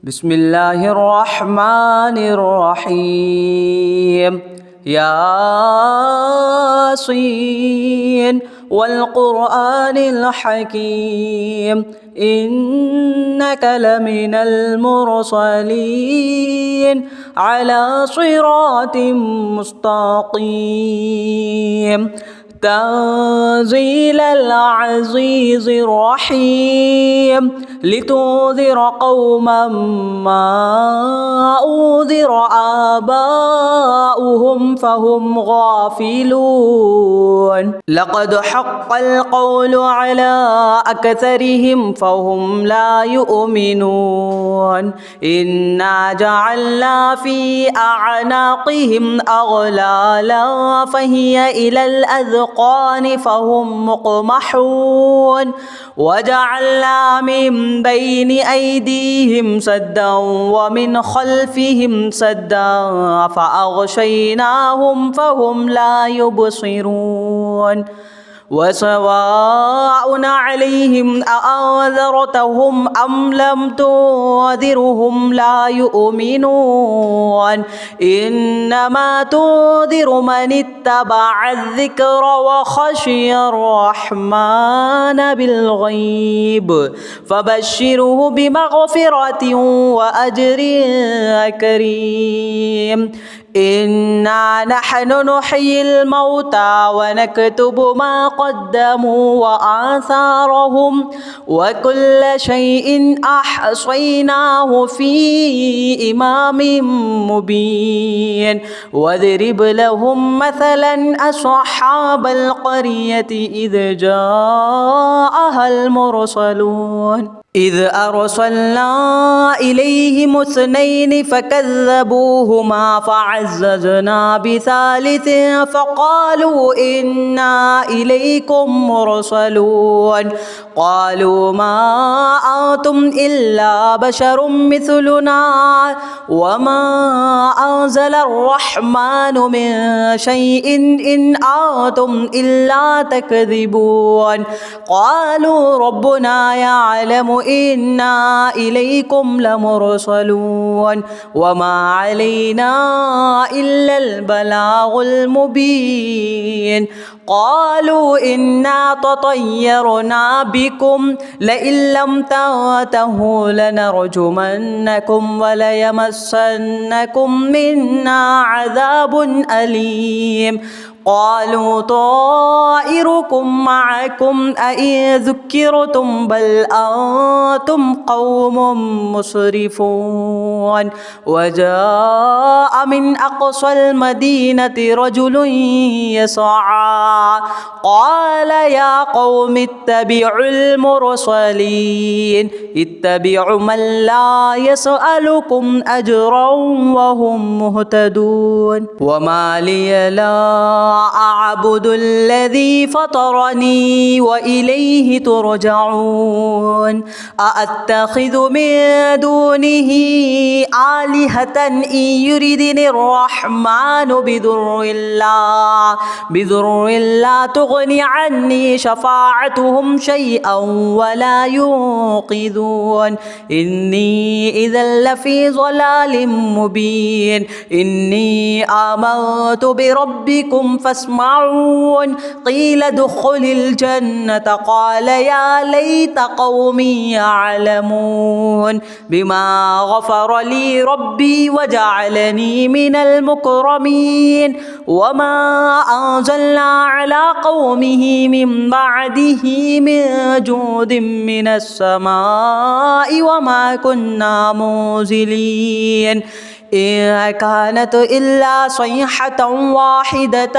بسم الله الرحمن الرحيم ياسين والقرآن الحكيم إنك لمن المرسلين على صراط مستقيم تنزيل العزيز الرحيم لتنذر قوما ما أنذر آباؤهم فهم غافلون لقد حق القول على أكثرهم فهم لا يؤمنون إنا جعلنا في أعناقهم أغلالا فهي إلى الأذقان فهم مقمحون وجعلنا من بين أيديهم سدا ومن خلفهم سدا فأغشيناهم فهم لا يبصرون وسواء عليهم أأنذرتهم أم لم تنذرهم لا يؤمنون إنما تنذر من اتبع الذكر وخشي الرحمن بالغيب فبشره بمغفرة وأجر كريم إنا نحن نحيي الموتى ونكتب ما قدموا وآثارهم وكل شيء أحصيناه في إمام مبين واضرب لهم مثلا أصحاب القرية إذ جاءها المرسلون إذ أرسلنا إليهم اثنين فكذبوهما فعززنا بثالث فقالوا إنا إليكم مرسلون قالوا ما أنتم إلا بشر مثلنا وما أنزل الرحمن من شيء إن أنتم إلا تكذبون قالوا ربنا يعلم إنا إليكم لمرسلون وما علينا إلا البلاغ المبين قالوا إنا تطيرنا بكم لئن لم تنتهوا لنرجمنكم وليمسنكم منا عذاب أليم قالوا طائركم معكم أئن ذكرتم بل أنتم قوم مسرفون وجاء من أقصى المدينة رجل يسعى قال يا قوم اتبعوا المرسلين اتبعوا من لا يسألكم أجرا وهم مهتدون وما لي لا أعبد الذي فطرني وإليه ترجعون أأتخذ من دونه آلهة إن يردني الرحمن بضر لا تغني عني شفاعتهم شيئا ولا ينقذون إني إذا لفي ضلال مبين إني آمنت بربكم فاسمعون قيل ادخل الجنة قال يا ليت قومي يعلمون بما غفر لي ربي وجعلني من المكرمين وما أنزلنا على قومه من بعده من جود من السماء وما كنا منزلين إن كانت إلا صيحة واحدة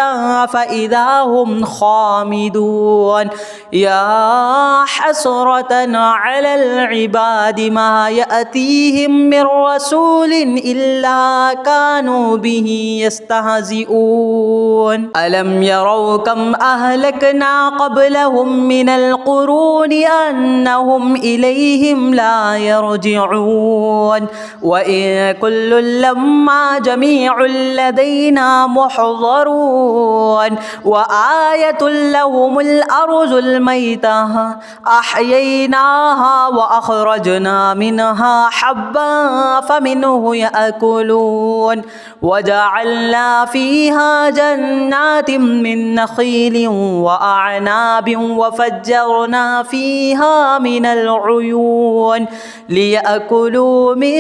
فإذا هم خامدون يا حسرة على العباد ما يأتيهم من رسول إلا كانوا به يستهزئون ألم يروا كم أهلكنا قبلهم من القرون أنهم إليهم لا يرجعون وإن كل لما جميع لدينا محضرون وآية لهم الأرض الميتة أحييناها وأخرجنا منها حبا فمنه يأكلون وجعلنا فيها جنات من نخيل وأعناب وفجرنا فيها من العيون ليأكلوا من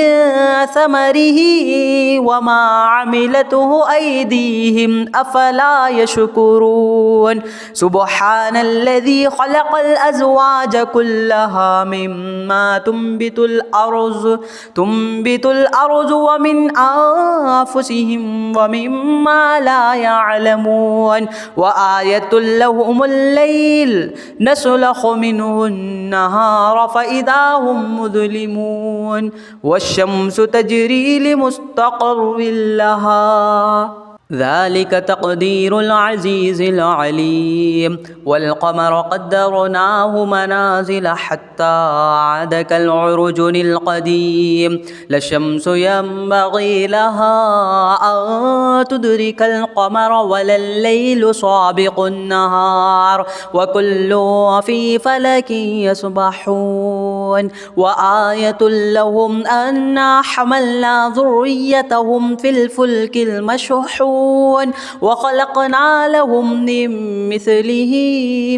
ثمره وما عملته أيديهم أفلا يشكرون سبحان الذي خلق الأزواج كلها مما تنبت الأرض ومن أنفسهم ومما لا يعلمون وآية لهم الليل نسلخ منه النهار فإذا هم مظلمون والشمس تجري لمستقر لها ذلك تقدير العزيز العليم والقمر قدرناه منازل حتى عاد كالعرجن القديم لا الشمس ينبغي لها أن تدرك القمر ولا الليل سابق النهار وكل في فلك يسبحون وآية لهم أنا حملنا ذريتهم في الفلك المشحون وخلقنا لهم من مثله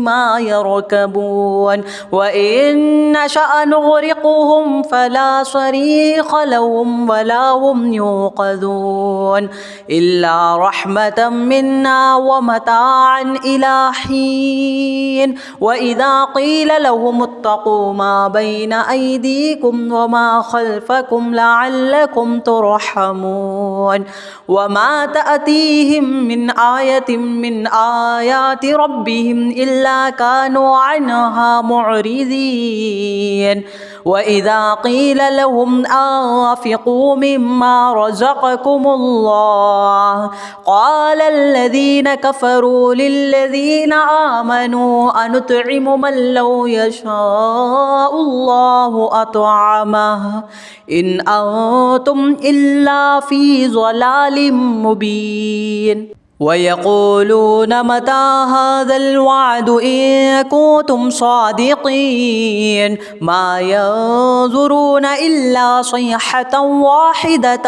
ما يركبون وإن نشأ نغرقهم فلا صريخ لهم ولا هم يوقظون إلا رحمة منا ومتاعا إلى حين وإذا قيل لهم اتقوا ما بين أيديكم وما خلفكم لعلكم ترحمون وما تأتيهم من آية من آيات ربهم إلا كانوا عنها معرضين وإذا قيل لهم أنفقوا مما رزقكم الله قال الذين كفروا للذين آمنوا أنطعم من لو يشاء الله أطعمه إن أنتم إلا في ضلال مبين ويقولون متى هذا الوعد إن كنتم صادقين ما ينظرون إلا صيحة واحدة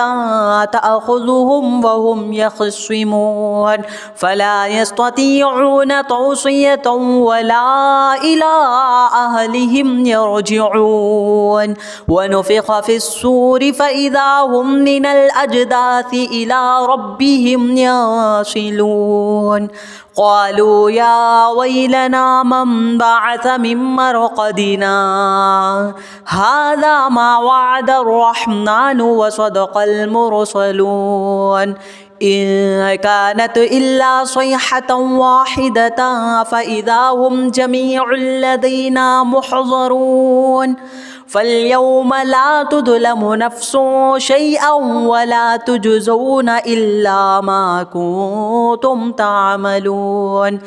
تأخذهم وهم يخصمون فلا يستطيعون توصية ولا إلى أهلهم يرجعون ونفخ في الصور فإذا هم من الأجداث إلى ربهم ينصرون قالوا يا ويلنا من بعث من مرقدنا هذا ما وعد الرحمن وصدق المرسلون إن كانت إلا صيحة واحدة فإذا هم جميع لدينا محضرون فاليوم لا تظلم نفس شيئا ولا تجزون إلا ما كنتم تعملون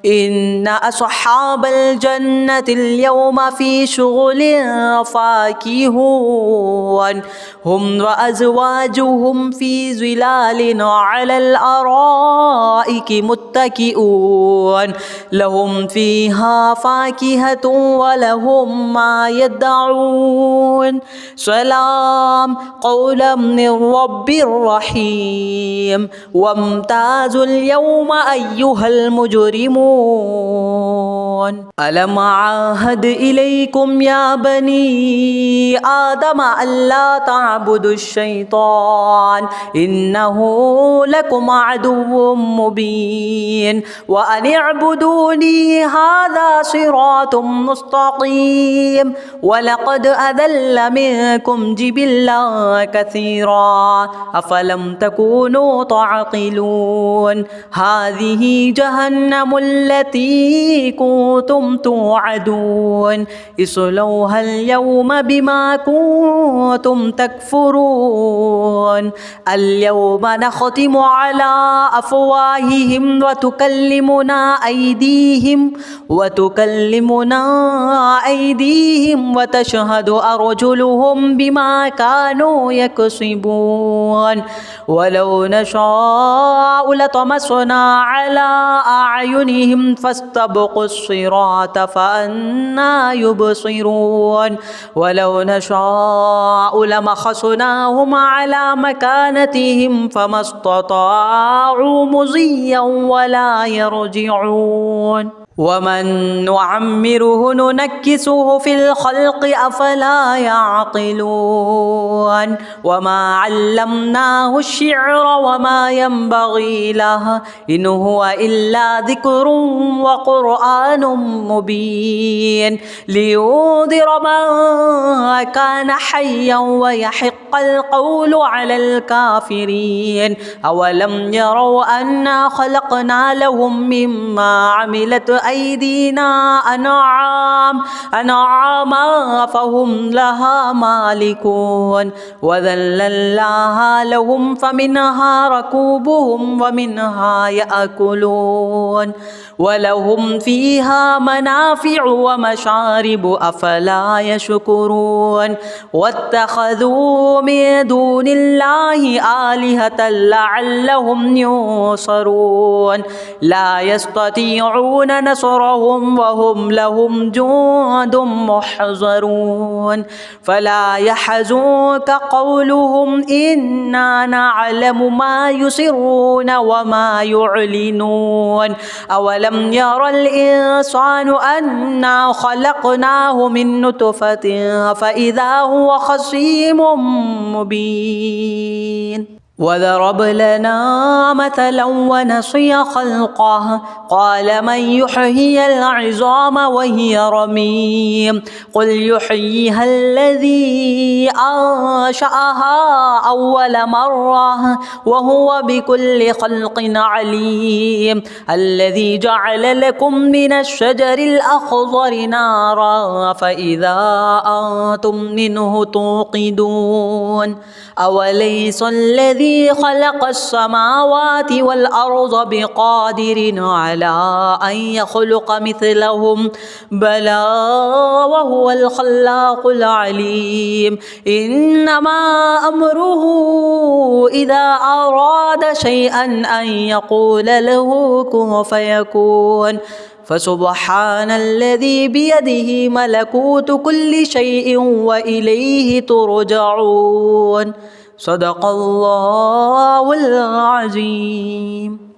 إن أصحاب الجنة اليوم في شغل فاكهون هم وأزواجهم في ظلال على الأرائك متكئون لهم فيها فاكهة ولهم ما يدعون سلام قولا من رب رحيم وامتازوا اليوم أيها المجرمون ألم عاهد إليكم يا بني آدم ألا تعبدوا الشيطان إنه لكم عدو مبين وأن اعبدوني هذا صراط مستقيم ولقد أذل منكم جبلا كثيرا أفلم تكونوا تعقلون هذه جهنم التي كنتم كنتم توعدون اصلوها اليوم بما كنتم تكفرون اليوم نختم على أفواههم وتكلمنا أيديهم وتشهد أرجلهم بما كانوا يكسبون ولو نشاء لطمسنا على أعينهم فاستبقوا الصراط فأنى يبصرون ولو نشاء لمسخناهم على مكانتهم فما استطاعوا مضيا ولا يرجعون ومن نعمره ننكسه في الخلق أفلا يعقلون وما علمناه الشعر وما ينبغي له إن هو إلا ذكر وقرآن مبين لينذر من كان حيا ويحق القول على الكافرين أولم يروا أنا خلقنا لهم مما عملت أيدينا أنعاما فهم لها مالكون وذللناها لهم فمنها ركوبهم ومنها يأكلون ولهم فيها منافع ومشارب أفلا يشكرون واتخذوا من دون الله آلهة لعلهم ينصرون لا يستطيعون نصرهم وهم لهم جند محضرون فلا يحزنك قولهم إنا نعلم ما يسرون وما يعلنون أولم ير الإنسان أنا خلقناه من نطفة فإذا هو خصيم مبين وضرب لنا مثلا ونسي خلقه قال من يحيي العظام وهي رميم قل يحييها الذي أنشأها أول مرة وهو بكل خلق عليم الذي جعل لكم من الشجر الأخضر نارا فإذا أنتم منه توقدون أوليس الذي خلق السماوات والأرض بقادر على أن يخلق مثلهم بلى وهو الخلاق العليم إنما أمره إذا أراد شيئا أن يقول له كن فيكون فسبحان الذي بيده ملكوت كل شيء وإليه ترجعون صدق الله العظيم.